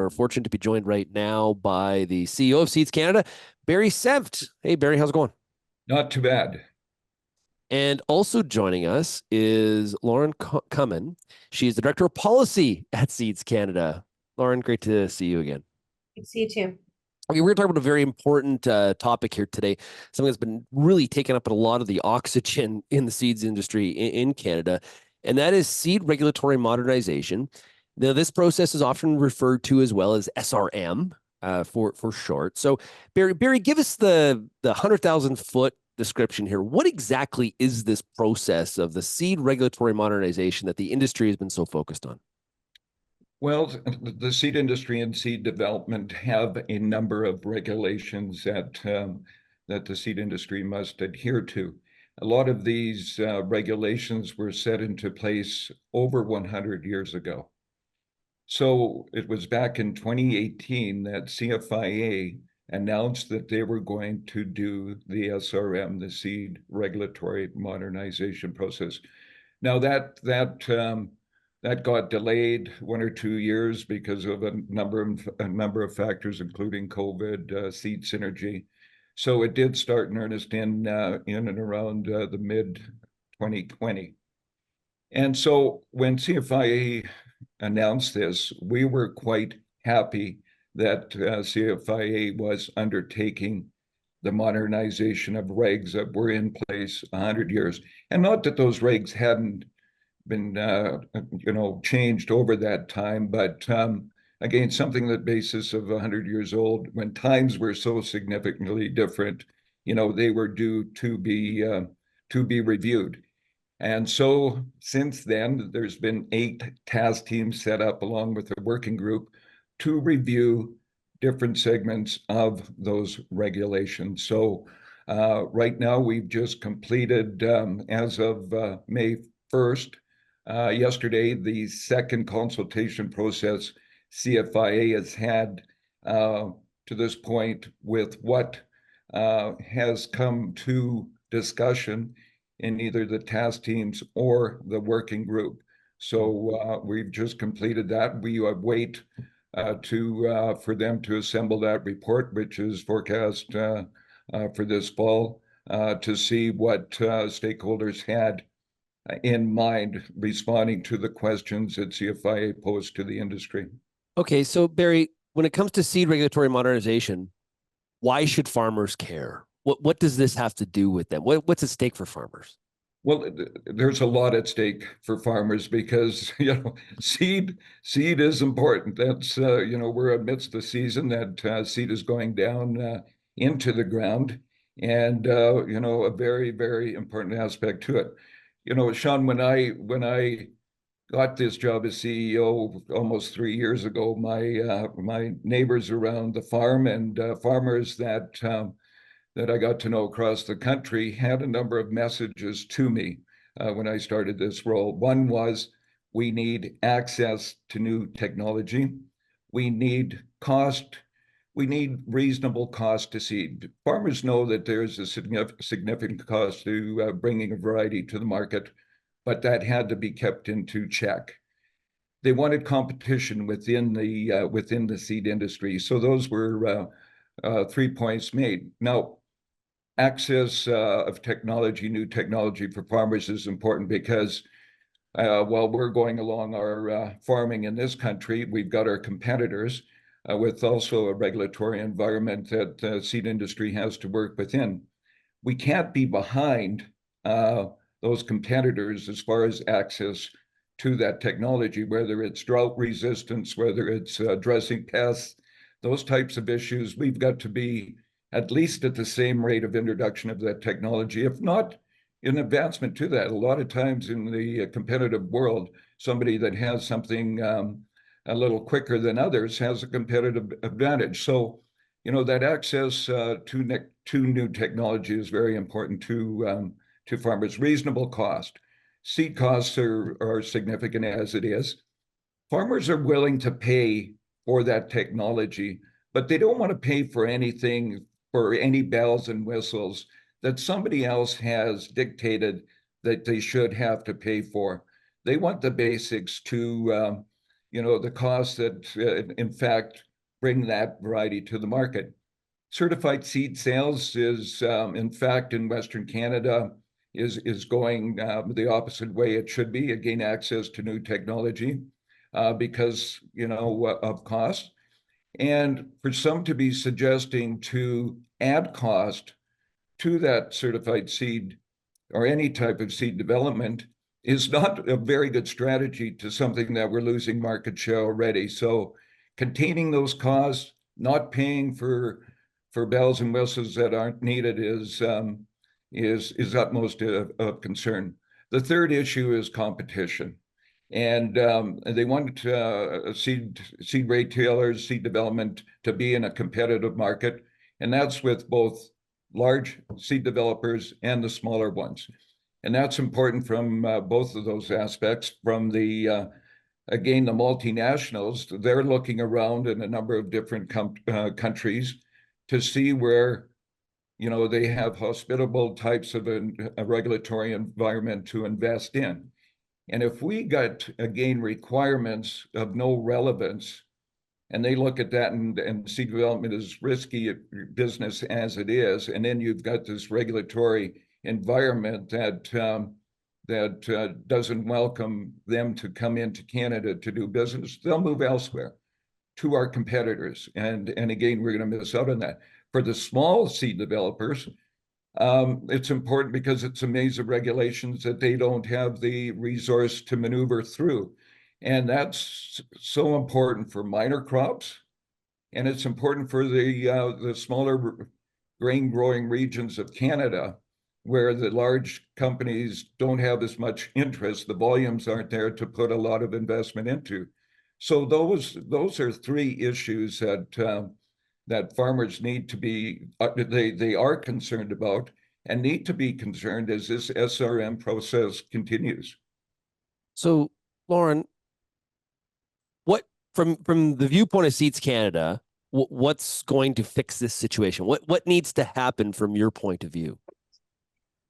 are fortunate to be joined right now by the CEO of Seeds Canada, Barry Senft. Hey, Barry, how's it going? Not too bad. And also joining us is Lauren Cummin. She's the Director of Policy at Seeds Canada. Lauren, great to see you again. Good to see you too. Okay, we're going to talk about a very important topic here today, something that's been really taking up a lot of the oxygen in the seeds industry in Canada, and that is seed regulatory modernization. Now, this process is often referred to as well as SRM for short. So, Barry, give us the 100,000-foot description here. What exactly is this process of the seed regulatory modernization that the industry has been so focused on? Well, the seed industry and seed development have a number of regulations that the seed industry must adhere to. A lot of these regulations were set into place over 100 years ago. So it was back in 2018 that CFIA announced that they were going to do the SRM, the Seed Regulatory Modernization process. Now that got delayed 1 or 2 years because of a number of factors, including COVID, seed synergy. So it did start in earnest in and around the mid 2020. And so when CFIA announced this, we were quite happy that CFIA was undertaking the modernization of regs that were in place 100 years. And not that those regs hadn't been changed over that time, but again, something that basis of 100 years old, when times were so significantly different, they were due to be reviewed. And so since then, there's been 8 task teams set up along with a working group to review different segments of those regulations. So right now, we've just completed, as of May 1st, yesterday, the second consultation process CFIA has had to this point with what has come to discussion in either the task teams or the working group. So we've just completed that. We wait for them to assemble that report, which is forecast for this fall, to see what stakeholders had in mind responding to the questions that CFIA posed to the industry. Okay, so Barry, when it comes to seed regulatory modernization, why should farmers care? What does this have to do with them? What's at stake for farmers? Well, there's a lot at stake for farmers because seed is important. That's we're amidst the season that seed is going down into the ground, and a very, very important aspect to it. Sean, when I got this job as CEO almost 3 years ago, my neighbors around the farm and farmers that I got to know across the country had a number of messages to me when I started this role. One was, we need access to new technology. We need reasonable cost to seed. Farmers know that there's a significant cost to bringing a variety to the market, but that had to be kept into check. They wanted competition within the seed industry. So those were 3 points made. Now, access of technology, new technology for farmers is important because while we're going along our farming in this country, we've got our competitors with also a regulatory environment that the seed industry has to work within. We can't be behind those competitors as far as access to that technology, whether it's drought resistance, whether it's addressing pests, those types of issues. We've got to be at least at the same rate of introduction of that technology, if not in advancement to that. A lot of times in the competitive world, somebody that has something a little quicker than others has a competitive advantage. So, that access to new technology is very important to farmers. Reasonable cost. Seed costs are significant as it is. Farmers are willing to pay for that technology, but they don't want to pay for anything, for any bells and whistles that somebody else has dictated that they should have to pay for. They want the basics to the costs that, in fact, bring that variety to the market. Certified seed sales is, in fact, in Western Canada, is going the opposite way it should be. Gain access to new technology because of cost, and for some to be suggesting to add cost to that certified seed or any type of seed development is not a very good strategy to something that we're losing market share already. So containing those costs, not paying for bells and whistles that aren't needed is utmost of concern. The third issue is competition. And they want seed retailers, seed development to be in a competitive market. And that's with both large seed developers and the smaller ones. And that's important from both of those aspects. From the, again, the multinationals, they're looking around in a number of different countries to see where, they have hospitable types of a regulatory environment to invest in. And if we got, again, requirements of no relevance, and they look at that and seed development is risky business as it is, and then you've got this regulatory environment that doesn't welcome them to come into Canada to do business, they'll move elsewhere to our competitors. And again, we're going to miss out on that. For the small seed developers, it's important because it's a maze of regulations that they don't have the resource to maneuver through. And that's so important for minor crops. And it's important for the smaller grain growing regions of Canada, where the large companies don't have as much interest. The volumes aren't there to put a lot of investment into. So those are three issues that farmers need to be, they are concerned about and need to be concerned as this SRM process continues. So, Lauren, what from the viewpoint of Seeds Canada, what's going to fix this situation? What needs to happen from your point of view?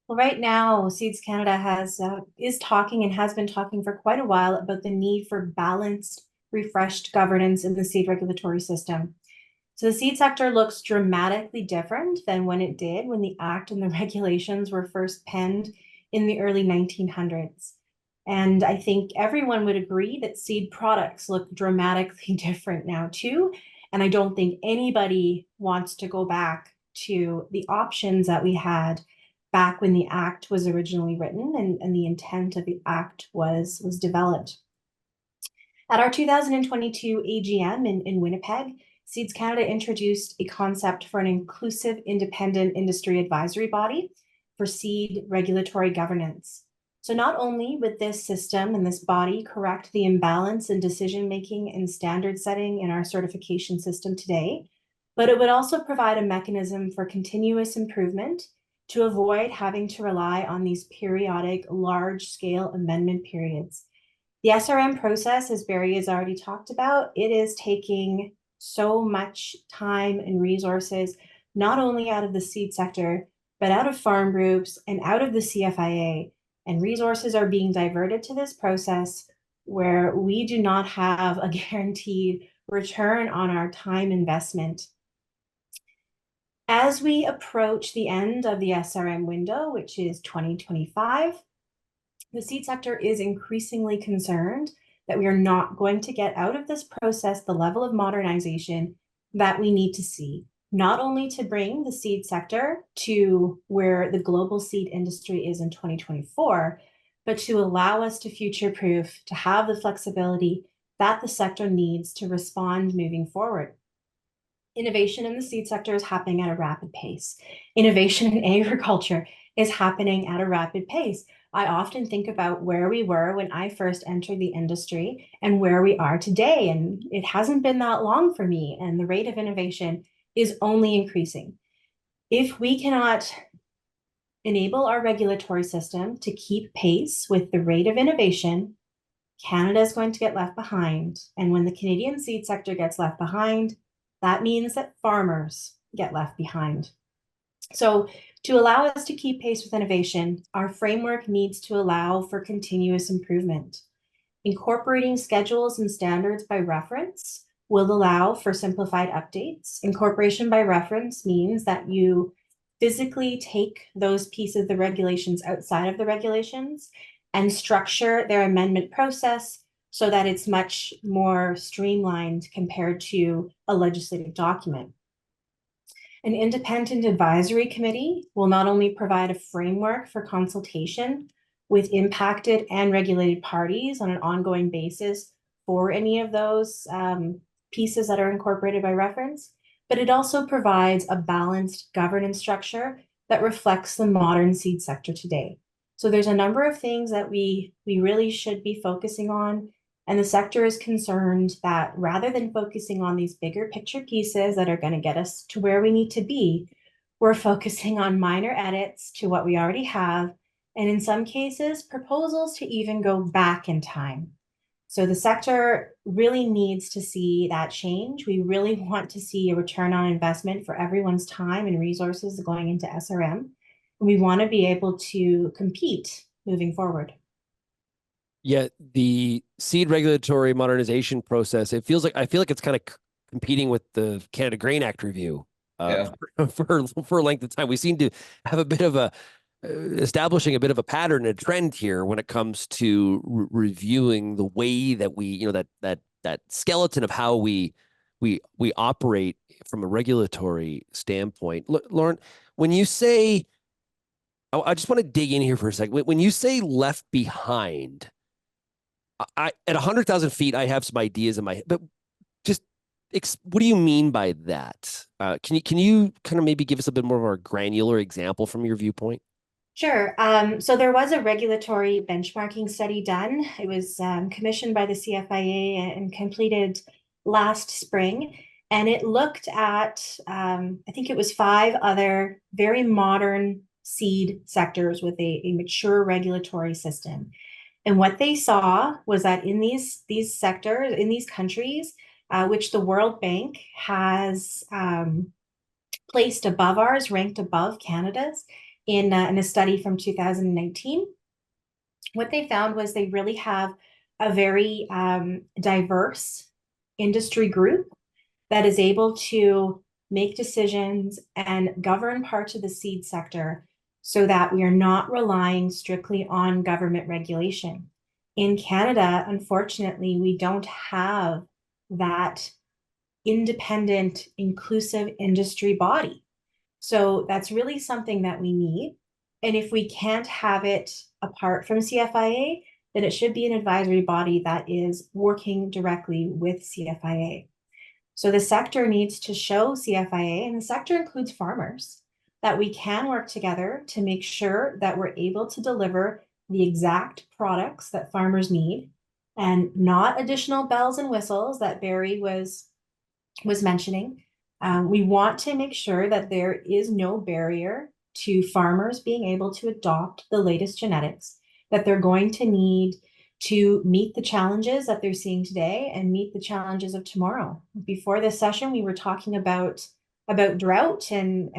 Well, right now, Seeds Canada is talking and has been talking for quite a while about the need for balanced, refreshed governance in the seed regulatory system. So the seed sector looks dramatically different than when it did when the Act and the regulations were first penned in the early 1900s. And I think everyone would agree that seed products look dramatically different now too. And I don't think anybody wants to go back to the options that we had back when the Act was originally written and the intent of the Act was developed. At our 2022 AGM in Winnipeg, Seeds Canada introduced a concept for an inclusive independent industry advisory body for seed regulatory governance. So not only would this system and this body correct the imbalance in decision-making and standard setting in our certification system today, but it would also provide a mechanism for continuous improvement to avoid having to rely on these periodic large-scale amendment periods. The SRM process, as Barry has already talked about, it is taking so much time and resources, not only out of the seed sector, but out of farm groups and out of the CFIA. And resources are being diverted to this process where we do not have a guaranteed return on our time investment. As we approach the end of the SRM window, which is 2025, the seed sector is increasingly concerned that we are not going to get out of this process the level of modernization that we need to see, not only to bring the seed sector to where the global seed industry is in 2024, but to allow us to future-proof, to have the flexibility that the sector needs to respond moving forward. Innovation in the seed sector is happening at a rapid pace. Innovation in agriculture is happening at a rapid pace. I often think about where we were when I first entered the industry and where we are today. And it hasn't been that long for me. And the rate of innovation is only increasing. If we cannot enable our regulatory system to keep pace with the rate of innovation, Canada is going to get left behind. And when the Canadian seed sector gets left behind, that means that farmers get left behind. So to allow us to keep pace with innovation, our framework needs to allow for continuous improvement. Incorporating schedules and standards by reference will allow for simplified updates. Incorporation by reference means that you physically take those pieces of the regulations outside of the regulations and structure their amendment process so that it's much more streamlined compared to a legislative document. An independent advisory committee will not only provide a framework for consultation with impacted and regulated parties on an ongoing basis for any of those pieces that are incorporated by reference, but it also provides a balanced governance structure that reflects the modern seed sector today. So there's a number of things that we really should be focusing on. And the sector is concerned that rather than focusing on these bigger picture pieces that are going to get us to where we need to be, we're focusing on minor edits to what we already have, and in some cases, proposals to even go back in time. So the sector really needs to see that change. We really want to see a return on investment for everyone's time and resources going into SRM. We want to be able to compete moving forward. Yet the seed regulatory modernization process, I feel like it's kind of competing with the Canada Grain Act review for a length of time. We seem to have a bit of a establishing a bit of a pattern, a trend here when it comes to reviewing the way that we, that skeleton of how we operate from a regulatory standpoint. Lauren, when you say, I just want to dig in here for a second. When you say left behind, at 100,000 feet, I have some ideas in my head, but just what do you mean by that? Can you kind of maybe give us a bit more of a granular example from your viewpoint? Sure. So there was a regulatory benchmarking study done. It was commissioned by the CFIA and completed last spring. And it looked at, I think it was 5 other very modern seed sectors with a mature regulatory system. And what they saw was that in these sectors, in these countries, which the World Bank has placed above ours, ranked above Canada's, in a study from 2019, what they found was they really have a very diverse industry group that is able to make decisions and govern parts of the seed sector so that we are not relying strictly on government regulation. In Canada, unfortunately, we don't have that independent, inclusive industry body. So that's really something that we need. And if we can't have it apart from CFIA, then it should be an advisory body that is working directly with CFIA. So the sector needs to show CFIA, and the sector includes farmers, that we can work together to make sure that we're able to deliver the exact products that farmers need and not additional bells and whistles that Barry was mentioning. We want to make sure that there is no barrier to farmers being able to adopt the latest genetics that they're going to need to meet the challenges that they're seeing today and meet the challenges of tomorrow. Before this session, we were talking about drought and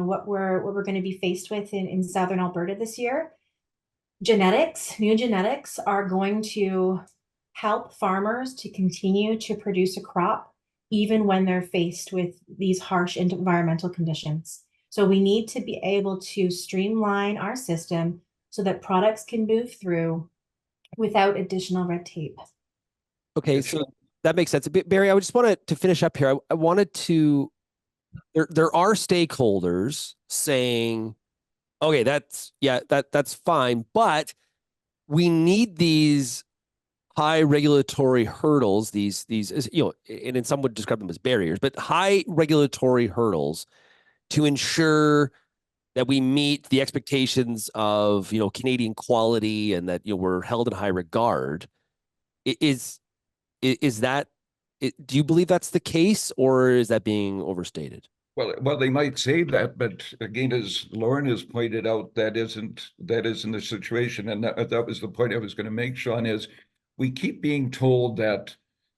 what we're going to be faced with in southern Alberta this year. New genetics are going to help farmers to continue to produce a crop even when they're faced with these harsh environmental conditions. So we need to be able to streamline our system so that products can move through without additional red tape. Okay, so that makes sense. Barry, I just wanted to finish up here. I wanted to, there are stakeholders saying, okay, that's fine, but we need these high regulatory hurdles, these, and some would describe them as barriers, but high regulatory hurdles to ensure that we meet the expectations of, Canadian quality and that, we're held in high regard. Is that, do you believe that's the case, or is that being overstated? Well, they might say that, but again, as Lauren has pointed out, that isn't the situation, and that was the point I was going to make, Sean. Is we keep being told that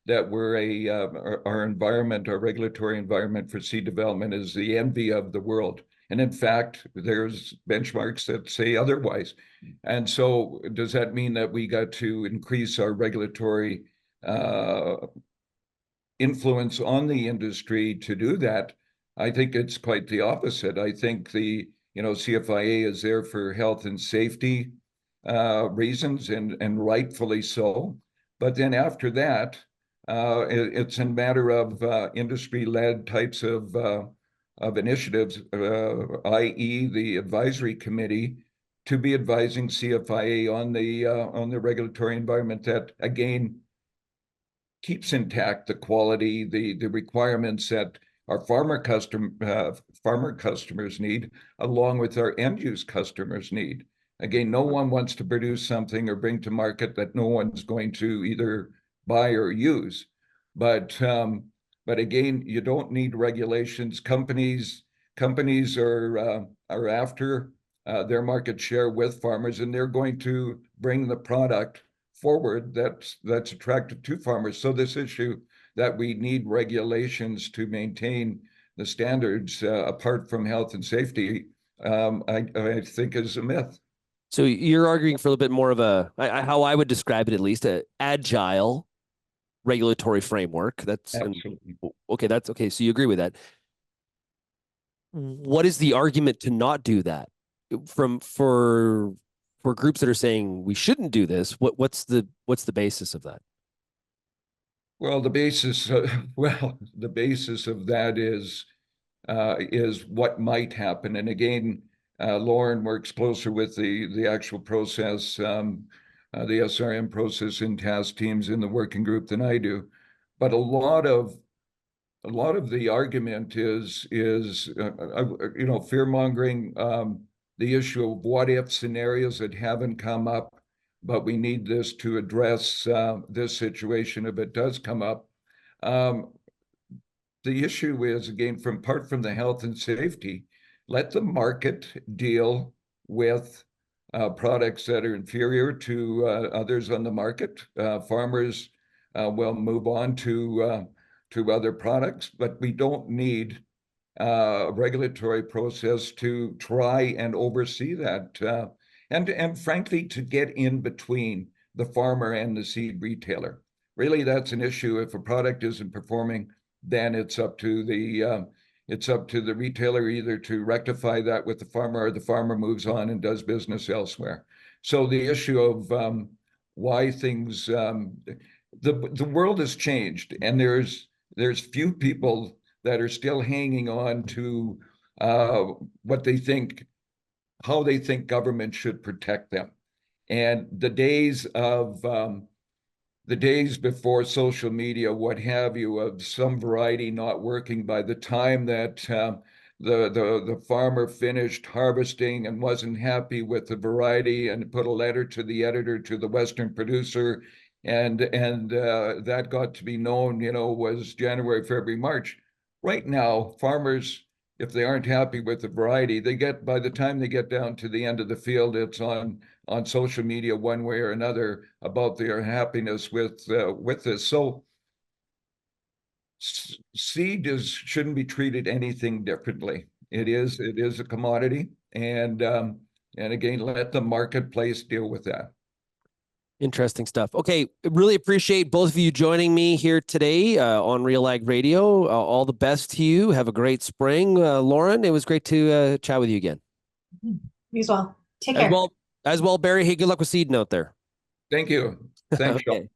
we're our environment, our regulatory environment for seed development is the envy of the world. And in fact, there's benchmarks that say otherwise. And so does that mean that we got to increase our regulatory influence on the industry to do that? I think it's quite the opposite. I think the CFIA is there for health and safety reasons, and rightfully so. But then after that, it's a matter of industry-led types of initiatives, i.e., the advisory committee, to be advising CFIA on the regulatory environment that again keeps intact the quality, the requirements that our farmer customers need, along with our end use customers need. Again, no one wants to produce something or bring to market that no one's going to either buy or use. But again, you don't need regulations. Companies are after their market share with farmers, and they're going to bring the product forward that's attractive to farmers. So this issue that we need regulations to maintain the standards apart from health and safety, I think is a myth. So you're arguing for a little bit more of how I would describe it, at least, a agile regulatory framework. That's okay. That's okay. So you agree with that. What is the argument to not do that for groups that are saying we shouldn't do this? What's the basis of that? Well, the basis of that is what might happen. And again, Lauren works closer with the actual process, the SRM process in task teams in the working group than I do. But a lot of the argument is fear mongering, the issue of what if scenarios that haven't come up, but we need this to address this situation if it does come up. The issue is, again, apart from the health and safety, let the market deal with products that are inferior to others on the market. Farmers will move on to other products, but we don't need a regulatory process to try and oversee that. And frankly, to get in between the farmer and the seed retailer. Really, that's an issue. If a product isn't performing, then it's up to the retailer either to rectify that with the farmer, or the farmer moves on and does business elsewhere. So the issue of why things, the world has changed, and there's few people that are still hanging on to what they think, how they think government should protect them. And the days before social media, what have you, of some variety not working, by the time that the farmer finished harvesting and wasn't happy with the variety and put a letter to the editor, to the Western producer, and that got to be known, was January, February, March. Right now, farmers, if they aren't happy with the variety, by the time they get down to the end of the field, it's on social media one way or another about their happiness with this. So seed shouldn't be treated anything differently. It is a commodity, and again, let the marketplace deal with that. Interesting stuff. Okay, really appreciate both of you joining me here today on Real Ag Radio. All the best to you. Have a great spring. Lauren, it was great to chat with you again. You as well. Take care. As well, Barry. Hey, good luck with seeding out there. Thank you. Thanks, Sean. Okay.